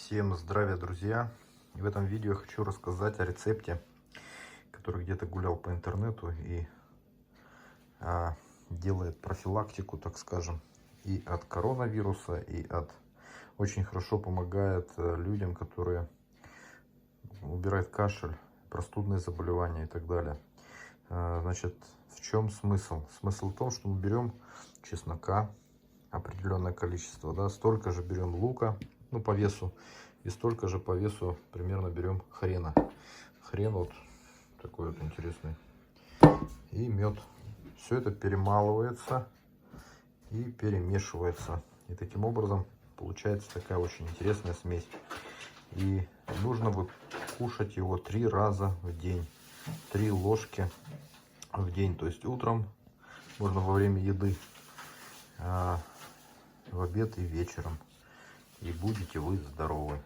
Всем здравия, друзья! И в этом видео я хочу рассказать о рецепте, который где-то гулял по интернету и делает профилактику, так скажем, и от коронавируса, и очень хорошо помогает людям, которые убирают кашель, простудные заболевания и так далее. Значит, в чем смысл? Смысл в том, что мы берем чеснока, определенное количество, да, столько же берем лука, ну, по весу, и столько же по весу примерно берем хрена. Хрен вот такой вот интересный. И мед. Все это перемалывается и перемешивается. И таким образом получается такая очень интересная смесь. И нужно вот кушать его 3 раза в день. 3 ложки в день. То есть утром, можно во время еды, в обед и вечером. И будете вы здоровы.